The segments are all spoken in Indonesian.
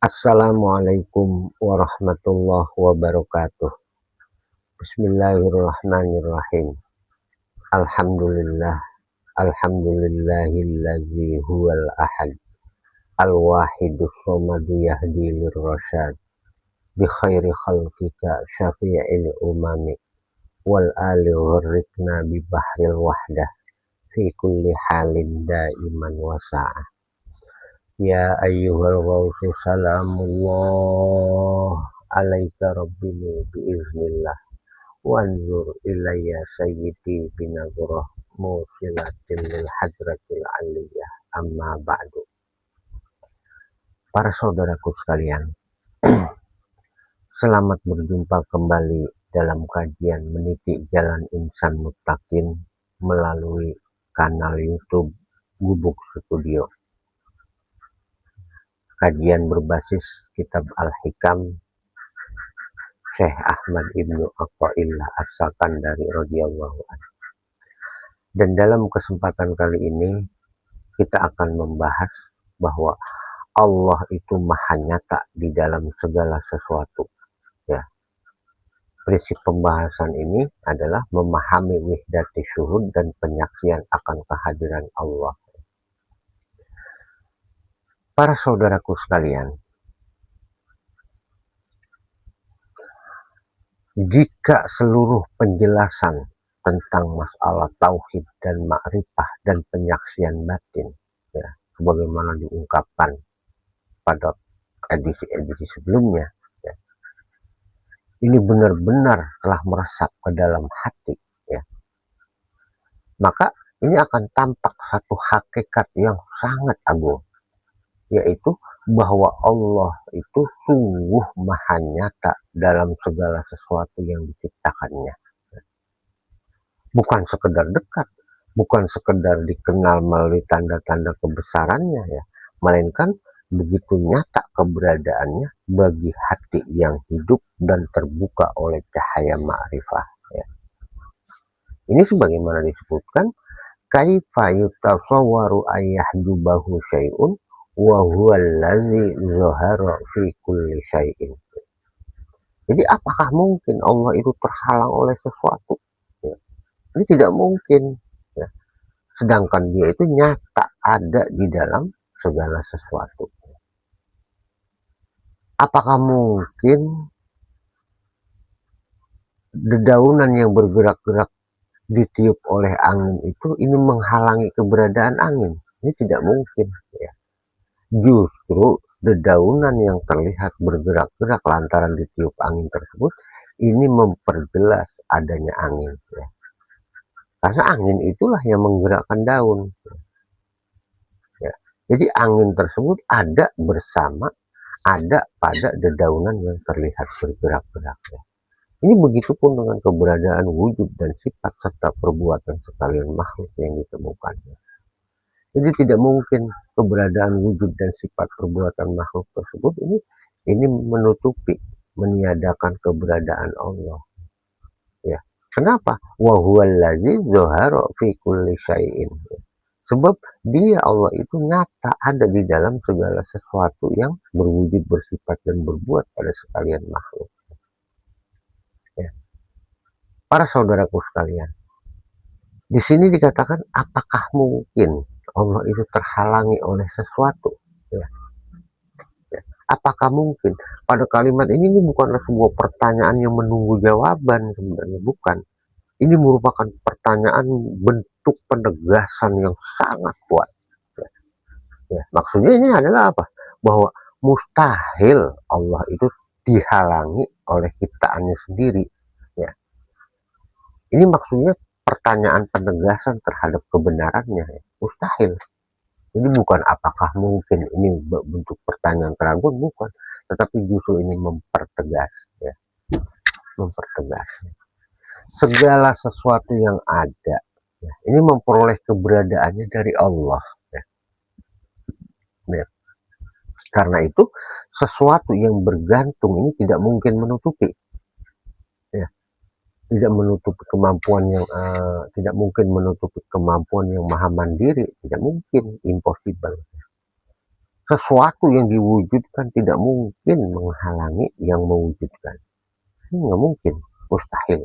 Assalamualaikum warahmatullahi wabarakatuh. Bismillahirrahmanirrahim. Alhamdulillah. Alhamdulillahillazi huwal ahad. Al-wahidus somadu yahdi lirrasyad. Bi khairi khalqika syafi'il umami. Wal ali ghurrikna bi bahril wahdah. Fi kulli halin daiman wasa'ah. Ya ayyuhal ghawsu salamullah alaika rabbini biiznillah wanzur ilayya sayyidi binazrah musilatin lil hadratil aliyah amma ba'du. Para saudaraku sekalian, selamat berjumpa kembali dalam kajian meniti jalan insan muttaqin melalui kanal YouTube Gubuk Studio. Kajian berbasis kitab Al-Hikam Syekh Ahmad Ibnu Athaillah As-Sakandari radhiyallahu anhu. Dan dalam kesempatan kali ini kita akan membahas bahwa Allah itu maha nyata di dalam segala sesuatu. Ya. Prinsip pembahasan ini adalah memahami wihdati syuhud dan penyaksian akan kehadiran Allah. Para saudaraku sekalian, jika seluruh penjelasan tentang masalah tauhid dan ma'rifah dan penyaksian batin, ya, sebagaimana diungkapkan pada edisi-edisi sebelumnya, ya, ini benar-benar telah meresap ke dalam hati, ya, maka ini akan tampak satu hakikat yang sangat agung, yaitu bahwa Allah itu sungguh maha nyata dalam segala sesuatu yang diciptakannya. Bukan sekedar dekat, bukan sekedar dikenal melalui tanda-tanda kebesarannya, ya, melainkan begitu nyata keberadaannya bagi hati yang hidup dan terbuka oleh cahaya ma'rifah. Ya. Ini sebagaimana disebutkan, kaifa yutasawwaru ayyahdubahu syai'un wa huwa allazi zahara fi kulli syai'in. Jadi apakah mungkin Allah itu terhalang oleh sesuatu? Ya. Ini tidak mungkin. Ya. Sedangkan dia itu nyata ada di dalam segala sesuatu. Apakah mungkin dedaunan yang bergerak-gerak ditiup oleh angin itu ini menghalangi keberadaan angin? Ini tidak mungkin. Ya. Justru dedaunan yang terlihat bergerak-gerak lantaran ditiup angin tersebut ini memperjelas adanya angin. Ya. Karena angin itulah yang menggerakkan daun. Ya. Jadi angin tersebut ada bersama, ada pada dedaunan yang terlihat bergerak-gerak. Ya. Ini begitupun dengan keberadaan wujud dan sifat serta perbuatan sekalian makhluk yang ditemukannya. Jadi tidak mungkin keberadaan wujud dan sifat perbuatan makhluk tersebut ini menutupi, meniadakan keberadaan Allah. Ya. Kenapa? Wa huwallazi zahara fi kulli syai'in. Sebab dia Allah itu nyata ada di dalam segala sesuatu yang berwujud, bersifat dan berbuat pada sekalian makhluk. Ya. Para saudaraku sekalian, di sini dikatakan apakah mungkin Allah itu terhalangi oleh sesuatu? Ya. Ya. Apakah mungkin? Pada kalimat ini bukanlah sebuah pertanyaan yang menunggu jawaban, sebenarnya bukan. Ini merupakan pertanyaan bentuk penegasan yang sangat kuat. Ya. Ya. Maksudnya ini adalah apa? Bahwa mustahil Allah itu dihalangi oleh ciptaannya sendiri. Ya. Ini maksudnya pertanyaan penegasan terhadap kebenarannya. Ya. Mustahil. Ini bukan apakah mungkin, ini bentuk pertanyaan keraguan, bukan, tetapi justru ini mempertegas, ya, mempertegas segala sesuatu yang ada, ya, ini memperoleh keberadaannya dari Allah, ya. Ya. Karena itu sesuatu yang bergantung ini tidak mungkin menutupi, ya, tidak menutupi kemampuan yang tidak mungkin menutupi kemampuan yang maha mandiri, tidak mungkin, impossible. Sesuatu yang diwujudkan tidak mungkin menghalangi yang mewujudkan. Ini nggak mungkin, mustahil.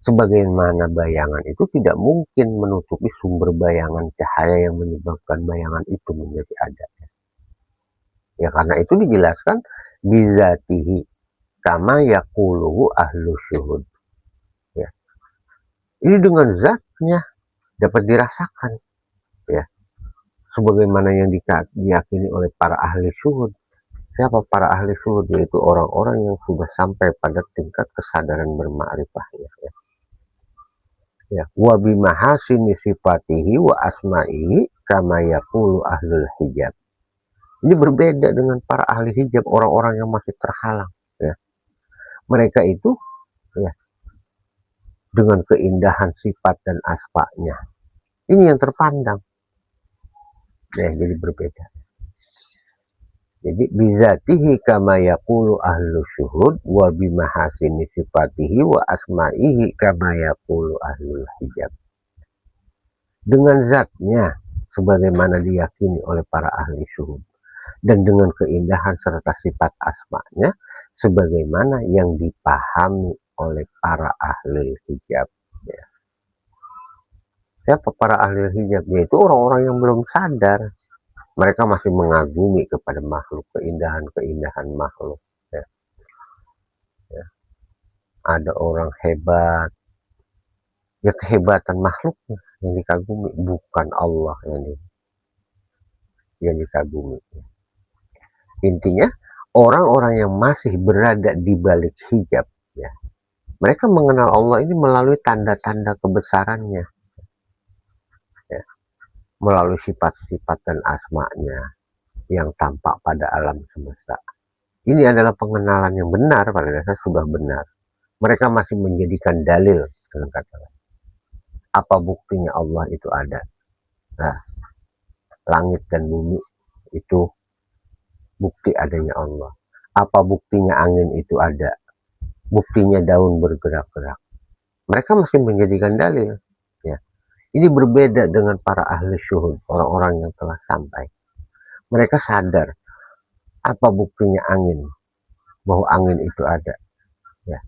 Sebagaimana bayangan itu tidak mungkin menutupi sumber bayangan cahaya yang menyebabkan bayangan itu menjadi ada. Ya karena itu dijelaskan bizatihi kama yaquluhu ahlu syuhud. Ya. Ini dengan zatnya dapat dirasakan. Ya. Sebagaimana yang diyakini oleh para ahli syuhud. Siapa para ahli syuhud? Yaitu orang-orang yang sudah sampai pada tingkat kesadaran bermakrifah. Ya. Ya. Wa bimahasini sifatihi wa asma'ihi kama yaqulu ahlul hijab. Ini berbeda dengan para ahli hijab, orang-orang yang masih terhalang. Ya. Mereka itu ya, dengan keindahan sifat dan asma'nya. Ini yang terpandang. Ya, jadi berbeda. Jadi bizatihi kama yaqulu ahlu syuhud wa bimahasini sifatihi wa asma'ihi kama yaqulu ahlul hijab. Dengan zatnya sebagaimana diyakini oleh para ahli syuhud dan dengan keindahan serta sifat asma'nya sebagaimana yang dipahami oleh para ahli hijab. Ya. Siapa para ahli hijab? Yaitu orang-orang yang belum sadar. Mereka masih mengagumi kepada makhluk, keindahan-keindahan makhluk. Ya. Ya. Ada orang hebat, ya kehebatan makhluknya yang dikagumi, bukan Allah yang dikagumi. Intinya orang-orang yang masih berada di balik hijab, ya, mereka mengenal Allah ini melalui tanda-tanda kebesarannya, ya, melalui sifat-sifat dan asma'nya yang tampak pada alam semesta. Ini adalah pengenalan yang benar, pada dasar sudah benar. Mereka masih menjadikan dalil dengan kata lain. Apa buktinya Allah itu ada? Nah, langit dan bumi itu bukti adanya Allah. Apa buktinya angin itu ada? Buktinya daun bergerak-gerak. Mereka masih menjadikan dalil. Ya. Ini berbeda dengan para ahli syuhud, orang-orang yang telah sampai. Mereka sadar apa buktinya angin, bahwa angin itu ada. Ya.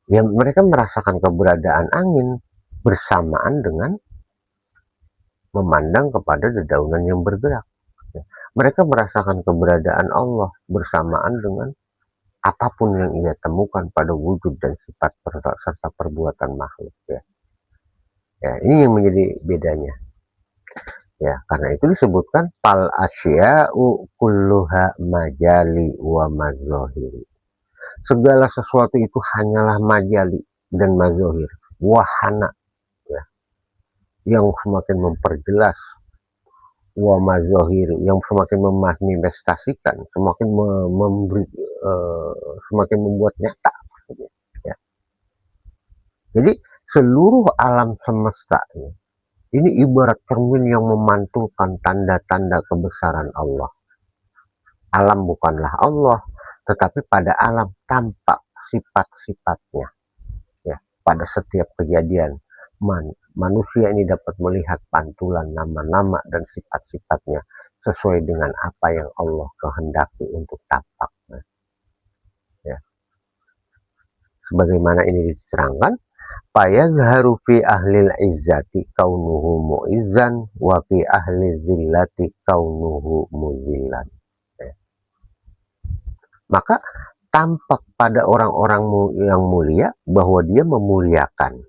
Ya, mereka merasakan keberadaan angin bersamaan dengan memandang kepada dedaunan yang bergerak. Ya. Mereka merasakan keberadaan Allah bersamaan dengan apapun yang ia temukan pada wujud dan sifat serta perbuatan makhluk. Ya. Ya, ini yang menjadi bedanya. Ya, karena itu disebutkan fal asya'u kulluha majali wa mazohiri. Segala sesuatu itu hanyalah majali dan mazohir, wahana, ya, yang semakin memperjelas, wa mazohir yang semakin memanifestasikan, semakin memberi, semakin membuat nyata. Ya. Jadi seluruh alam semesta ini ibarat cermin yang memantulkan tanda-tanda kebesaran Allah. Alam bukanlah Allah, tetapi pada alam tampak sifat-sifatnya. Ya, pada setiap kejadian, manusia ini dapat melihat pantulan nama-nama dan sifat-sifatnya sesuai dengan apa yang Allah kehendaki untuk tampak. Ya. Sebagaimana ini diterangkan, fayazharu fi ahlil izzati kaunuhu mu'izzan wa fi ahli zillati kaunuhu muzillan. Ya. Maka tampak pada orang-orang yang mulia bahwa dia memuliakan,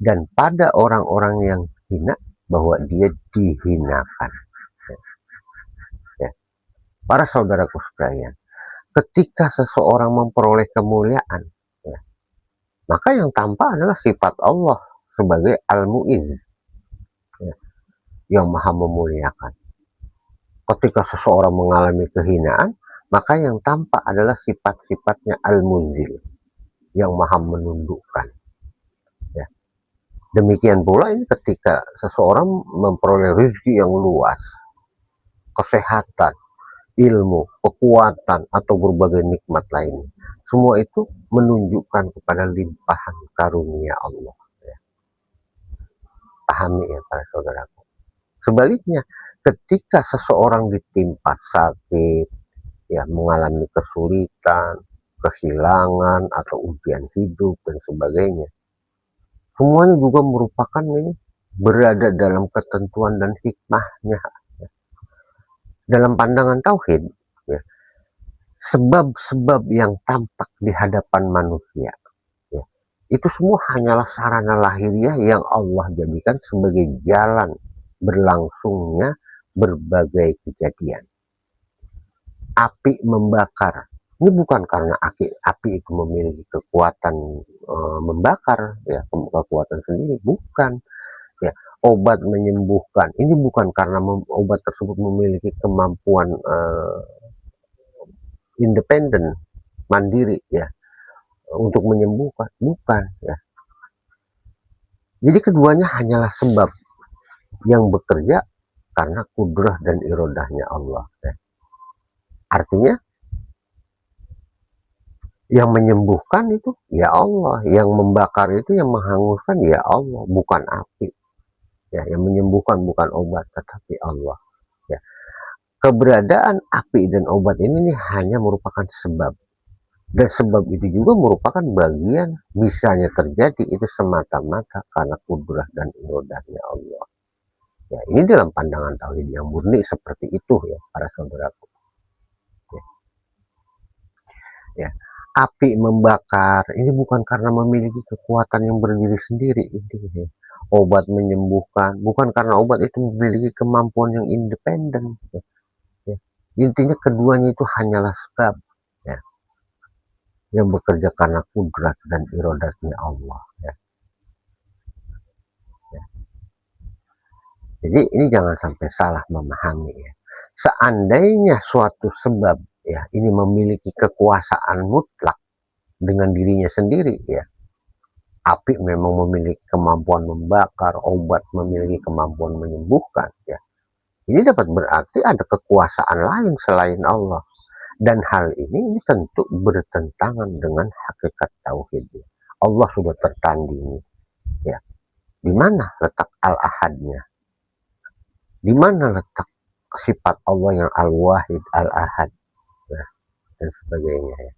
dan pada orang-orang yang hina bahwa dia dihinakan. Ya. Para saudaraku sekalian, ketika seseorang memperoleh kemuliaan, ya, maka yang tampak adalah sifat Allah sebagai Al-Mu'izz, ya, yang maha memuliakan. Ketika seseorang mengalami kehinaan, maka yang tampak adalah sifat-sifatnya Al-Munzil, yang maha menundukkan. Ya. Demikian pula ini ketika seseorang memperoleh rezeki yang luas, kesehatan, ilmu, kekuatan, atau berbagai nikmat lain. Semua itu menunjukkan kepada limpahan karunia Allah. Ya. Pahami ya para saudaraku. Sebaliknya, Ketika seseorang ditimpa sakit, ya mengalami kesulitan, kehilangan atau ujian hidup dan sebagainya, semuanya juga merupakan ini berada dalam ketentuan dan hikmahnya. Dalam pandangan tauhid, ya, sebab-sebab yang tampak di hadapan manusia, ya, itu semua hanyalah sarana lahiriah yang Allah jadikan sebagai jalan berlangsungnya berbagai kejadian. Api membakar, ini bukan karena api itu memiliki kekuatan membakar, ya, kekuatan sendiri, bukan. Ya, obat menyembuhkan, ini bukan karena obat tersebut memiliki kemampuan independen, mandiri, ya, untuk menyembuhkan, bukan, ya. Jadi keduanya hanyalah sebab yang bekerja karena kudrah dan irodahnya Allah, ya. Artinya yang menyembuhkan itu ya Allah, yang membakar itu, yang menghanguskan ya Allah, bukan api. Ya, yang menyembuhkan bukan obat tetapi Allah. Ya. Keberadaan api dan obat ini hanya merupakan sebab. Dan sebab itu juga merupakan bagian bisanya terjadi itu semata-mata karena kudrah dan irodahnya Allah. Ya, ini dalam pandangan tauhid yang murni seperti itu, ya, para saudaraku. Ya. Ya. Api membakar ini bukan karena memiliki kekuatan yang berdiri sendiri, ini. Obat menyembuhkan bukan karena obat itu memiliki kemampuan yang independen. Ya. Intinya keduanya itu hanyalah sebab, ya, yang bekerja karena kudrat dan irodatnya Allah, ya. Ya. Jadi ini jangan sampai salah memahami, ya. Seandainya suatu sebab, ya, ini memiliki kekuasaan mutlak dengan dirinya sendiri, ya. Api memang memiliki kemampuan membakar, obat memiliki kemampuan menyembuhkan, ya. Ini dapat berarti ada kekuasaan lain selain Allah. Dan hal ini tentu bertentangan dengan hakikat tauhid. Allah sudah tertandingi, ya. Di mana letak al-ahadnya? Di mana letak sifat Allah yang al-wahid, al-ahad, ya, dan sebagainya, ya.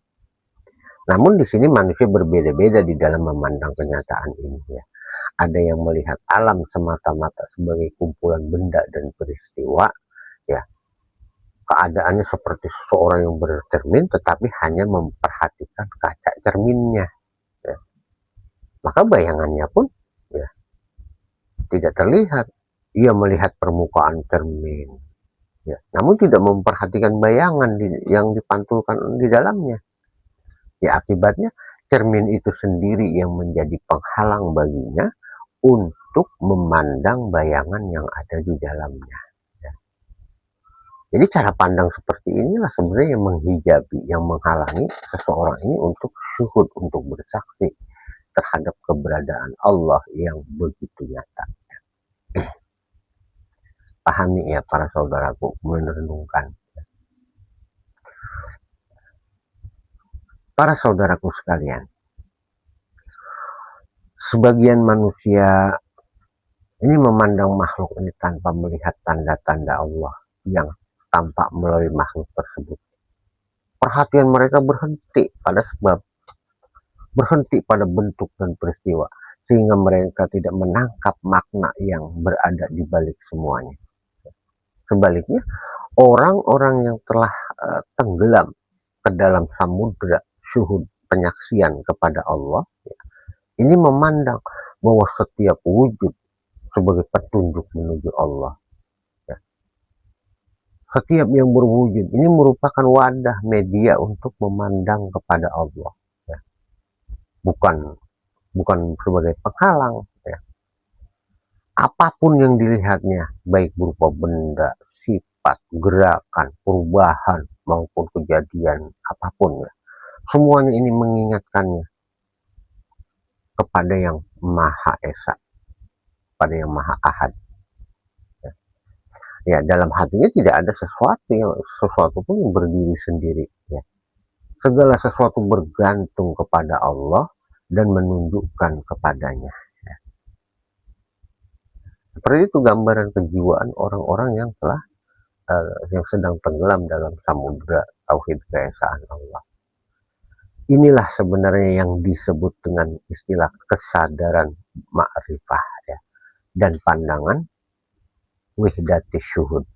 Namun di sini manusia berbeda-beda di dalam memandang kenyataan ini, ya. Ada yang melihat alam semata-mata sebagai kumpulan benda dan peristiwa, ya. Keadaannya seperti seseorang yang bercermin tetapi hanya memperhatikan kaca cerminnya, ya. Maka bayangannya pun, ya, tidak terlihat. Ia melihat permukaan cermin, ya, namun tidak memperhatikan bayangan yang dipantulkan di dalamnya. Ya, akibatnya cermin itu sendiri yang menjadi penghalang baginya untuk memandang bayangan yang ada di dalamnya, ya. Jadi cara pandang seperti inilah sebenarnya yang menghijabi, yang menghalangi seseorang ini untuk syuhud, untuk bersaksi terhadap keberadaan Allah yang begitu nyata. Pahami, ya, para saudaraku, merenungkan. Para saudaraku sekalian, sebagian manusia ini memandang makhluk ini tanpa melihat tanda-tanda Allah yang tampak melalui makhluk tersebut. Perhatian mereka berhenti pada sebab, berhenti pada bentuk dan peristiwa, sehingga mereka tidak menangkap makna yang berada di balik semuanya. Sebaliknya, orang-orang yang telah tenggelam ke dalam samudra syuhud penyaksian kepada Allah, ya, ini memandang bahwa setiap wujud sebagai petunjuk menuju Allah, ya. Setiap yang berwujud ini merupakan wadah media untuk memandang kepada Allah, ya. Bukan sebagai penghalang, ya. Apapun yang dilihatnya, baik berupa benda, sifat, gerakan, perubahan maupun kejadian apapun, ya, semuanya ini mengingatkannya kepada yang Maha Esa, pada yang Maha Ahad. Ya. Ya, dalam hatinya tidak ada sesuatu pun yang berdiri sendiri, ya. Segala sesuatu bergantung kepada Allah dan menunjukkan kepadanya, ya. Seperti itu gambaran kejiwaan orang-orang yang telah yang sedang tenggelam dalam samudra tauhid keesaan Allah. Inilah sebenarnya yang disebut dengan istilah kesadaran ma'rifah ya, dan pandangan wihdati syuhud.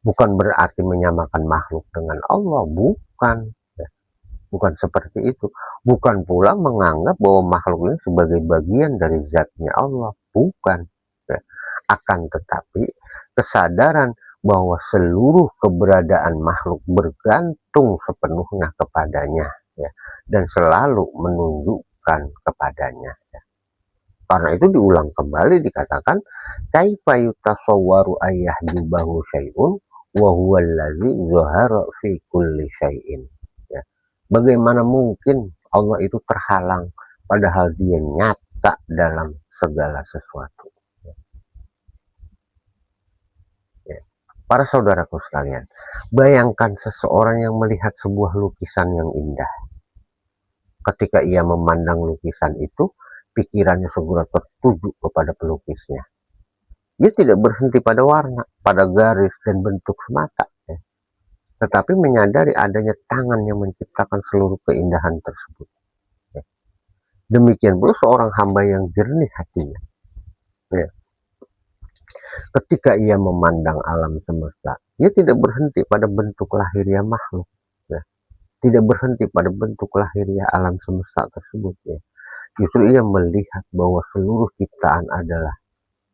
Bukan berarti menyamakan makhluk dengan Allah, bukan. Ya. Bukan seperti itu. Bukan pula menganggap bahwa makhluk ini sebagai bagian dari zatnya Allah, bukan. Ya. Akan tetapi kesadaran bahwa seluruh keberadaan makhluk bergantung sepenuhnya kepadanya ya, dan selalu menunjukkan kepadanya ya. Karena itu diulang kembali dikatakan kaifa yutasawwaru ayyahjubahu syai'un wa huwa allazi zahara fi kulli syai'in ya. Bagaimana mungkin Allah itu terhalang padahal dia nyata dalam segala sesuatu. Para saudaraku sekalian, bayangkan seseorang yang melihat sebuah lukisan yang indah. Ketika ia memandang lukisan itu, pikirannya segera tertuju kepada pelukisnya. Dia tidak berhenti pada warna, pada garis dan bentuk semata, ya, tetapi menyadari adanya tangan yang menciptakan seluruh keindahan tersebut. Ya. Demikian pula seorang hamba yang jernih hatinya. Ya. Ketika ia memandang alam semesta, ia tidak berhenti pada bentuk lahiriah makhluk, ya. Tidak berhenti pada bentuk lahiriah alam semesta tersebut. Ya. Justru ia melihat bahwa seluruh ciptaan adalah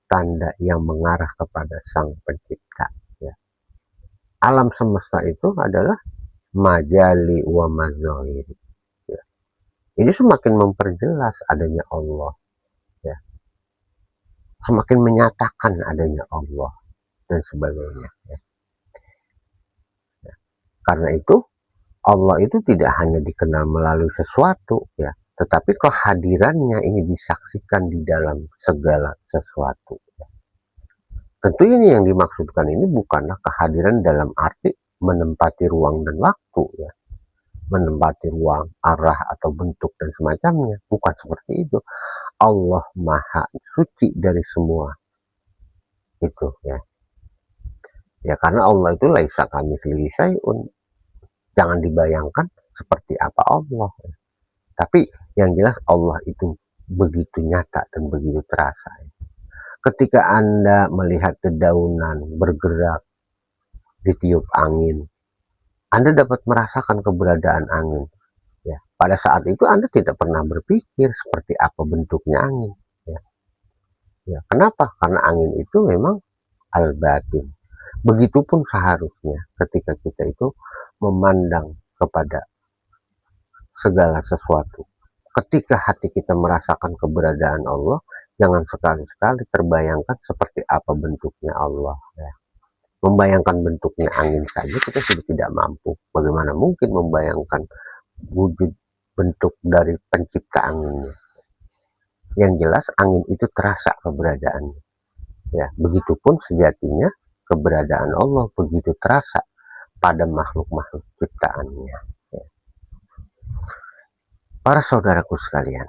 tanda yang mengarah kepada Sang Pencipta. Ya. Alam semesta itu adalah majali wa mazahiri. Ya. Ini semakin memperjelas adanya Allah. Ya. Semakin menyatakan adanya Allah dan sebagainya. Ya. Ya. Karena itu Allah itu tidak hanya dikenal melalui sesuatu, ya, tetapi kehadirannya ini disaksikan di dalam segala sesuatu. Ya. Tentu ini yang dimaksudkan ini bukanlah kehadiran dalam arti menempati ruang dan waktu, ya, menempati ruang, arah atau bentuk dan semacamnya. Bukan seperti itu. Allah Maha Suci dari semua itu, ya. Ya karena Allah itu laisa kamitslihi syai'un. Jangan dibayangkan seperti apa Allah. Ya. Tapi yang jelas Allah itu begitu nyata dan begitu terasa. Ya. Ketika Anda melihat dedaunan bergerak ditiup angin, Anda dapat merasakan keberadaan angin. Ya. Pada saat itu Anda tidak pernah berpikir seperti apa bentuknya angin. Ya. Ya. Kenapa? Karena angin itu memang al-batin. Begitupun seharusnya ketika kita itu memandang kepada segala sesuatu. Ketika hati kita merasakan keberadaan Allah, jangan sekali-sekali terbayangkan seperti apa bentuknya Allah. Ya. Membayangkan bentuknya angin saja kita sudah tidak mampu. Bagaimana mungkin membayangkan wujud bentuk dari pencipta anginnya? Yang jelas angin itu terasa keberadaannya. Ya, begitupun sejatinya keberadaan Allah begitu terasa pada makhluk-makhluk ciptaannya. Ya. Para saudaraku sekalian,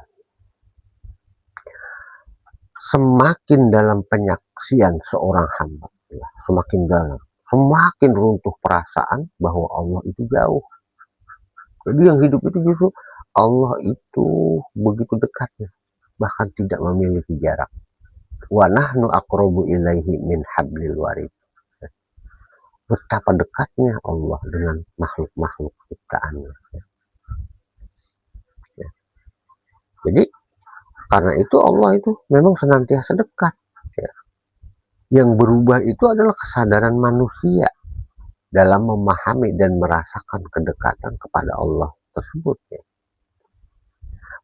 semakin dalam penyaksian seorang hamba, ya, semakin dalam, semakin runtuh perasaan bahwa Allah itu jauh. Jadi yang hidup itu justru Allah itu begitu dekatnya, bahkan tidak memiliki jarak. Wa nahnu aqrabu ilaihi min hablil warid. Betapa dekatnya Allah dengan makhluk-makhluk ciptaannya. Ya. Jadi karena itu Allah itu memang senantiasa dekat. Ya. Yang berubah itu adalah kesadaran manusia dalam memahami dan merasakan kedekatan kepada Allah tersebut. Ya.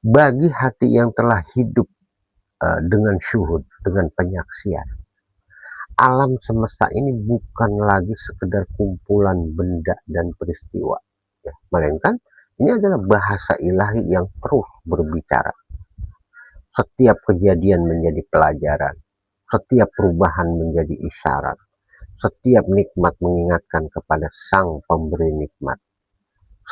Bagi hati yang telah hidup dengan syuhud, dengan penyaksian, alam semesta ini bukan lagi sekedar kumpulan benda dan peristiwa, ya, melainkan ini adalah bahasa ilahi yang terus berbicara. Setiap kejadian menjadi pelajaran, setiap perubahan menjadi isyarat, setiap nikmat mengingatkan kepada Sang Pemberi nikmat,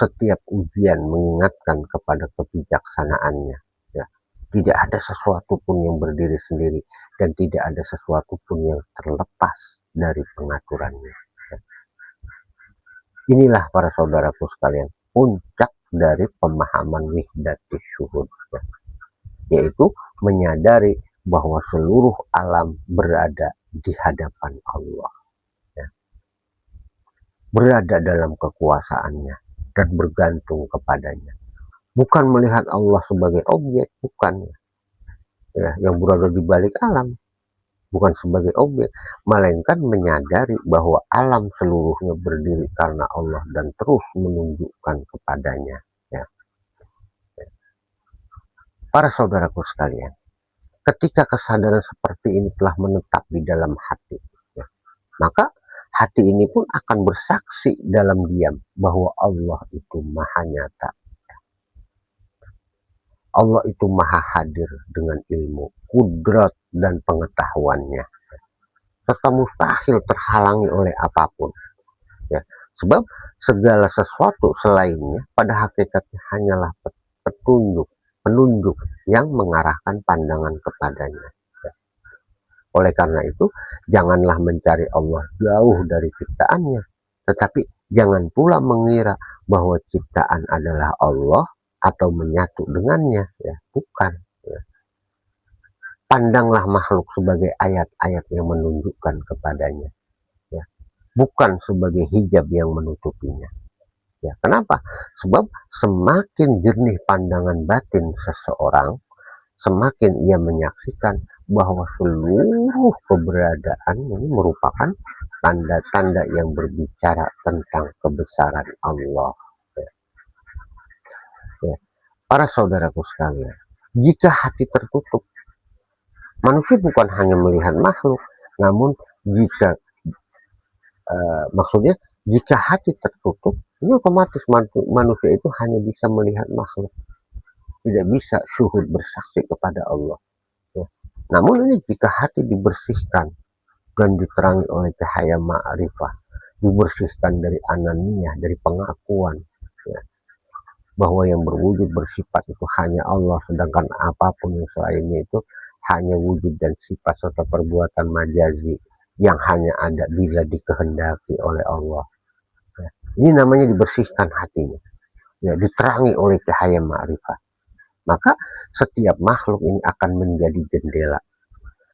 setiap ujian mengingatkan kepada kebijaksanaannya. Ya. Tidak ada sesuatu pun yang berdiri sendiri dan tidak ada sesuatu pun yang terlepas dari pengaturannya. Inilah para saudaraku sekalian, puncak dari pemahaman wihdatus syuhud, yaitu menyadari bahwa seluruh alam berada di hadapan Allah, berada dalam kekuasaannya dan bergantung kepadanya. Bukan melihat Allah sebagai objek, bukan, yang berada di balik alam, bukan sebagai objek, melainkan menyadari bahwa alam seluruhnya berdiri karena Allah dan terus menunjukkan kepadanya. Ya. Para saudaraku sekalian, ketika kesadaran seperti ini telah menetap di dalam hati, maka hati ini pun akan bersaksi dalam diam bahwa Allah itu maha nyata. Allah itu maha hadir dengan ilmu, kudrat, dan pengetahuannya, serta mustahil terhalangi oleh apapun. Ya, sebab segala sesuatu selainnya pada hakikatnya hanyalah penunjuk yang mengarahkan pandangan kepadanya. Ya. Oleh karena itu, janganlah mencari Allah jauh dari ciptaannya, tetapi jangan pula mengira bahwa ciptaan adalah Allah atau menyatu dengannya, ya, bukan. Ya. Pandanglah makhluk sebagai ayat-ayat yang menunjukkan kepadanya, ya, bukan sebagai hijab yang menutupinya. Ya, kenapa? Sebab semakin jernih pandangan batin seseorang, semakin ia menyaksikan bahwa seluruh keberadaan ini merupakan tanda-tanda yang berbicara tentang kebesaran Allah. Ya. Para saudaraku sekalian, jika hati tertutup, manusia bukan hanya melihat makhluk, namun maksudnya jika hati tertutup, ini otomatis manusia itu hanya bisa melihat makhluk, tidak bisa syuhud bersaksi kepada Allah. Ya. Namun ini jika hati dibersihkan dan diterangi oleh cahaya ma'rifah, dibersihkan dari ananiyah, dari pengakuan, ya, bahwa yang berwujud bersifat itu hanya Allah, sedangkan apapun yang selainnya itu hanya wujud dan sifat serta perbuatan majazi yang hanya ada bila dikehendaki oleh Allah. Ya. Ini namanya dibersihkan hatinya, ya, diterangi oleh cahaya ma'rifah. Maka setiap makhluk ini akan menjadi jendela,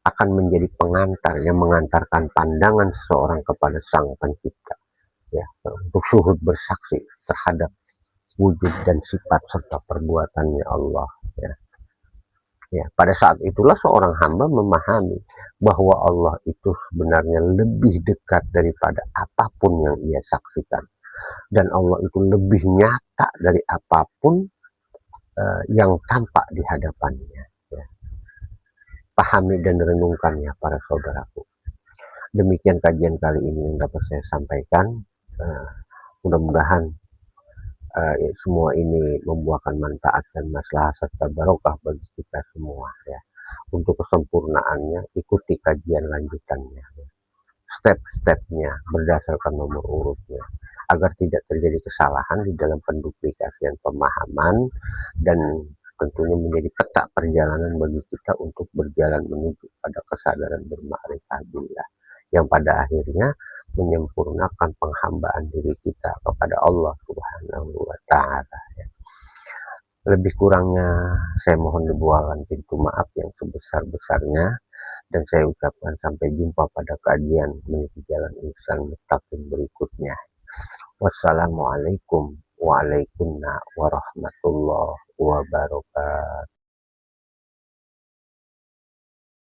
akan menjadi pengantar yang mengantarkan pandangan seseorang kepada Sang Pencipta, ya, untuk syuhud bersaksi terhadap wujud dan sifat serta perbuatannya Allah. Ya. Ya, pada saat itulah seorang hamba memahami bahwa Allah itu sebenarnya lebih dekat daripada apapun yang ia saksikan, dan Allah itu lebih nyata dari apapun yang tampak di hadapannya. Ya. Pahami dan renungkannya para saudaraku. Demikian kajian kali ini yang dapat saya sampaikan. Mudah-mudahan semua ini membuahkan manfaat dan maslahat serta barokah bagi kita semua, ya. Untuk kesempurnaannya ikuti kajian lanjutannya, step-stepnya berdasarkan nomor urutnya, agar tidak terjadi kesalahan di dalam penduplikasian pemahaman, dan tentunya menjadi peta perjalanan bagi kita untuk berjalan menuju pada kesadaran bermakrifat billah, yang pada akhirnya menyempurnakan penghambaan diri kita kepada Allah Subhanahu wa Ta'ala. Lebih kurangnya saya mohon dibuahkan pintu maaf yang sebesar-besarnya, dan saya ucapkan sampai jumpa pada kajian menuju jalan ihsan mustaqim berikutnya. Wassalamualaikum warahmatullahi wabarakatuh.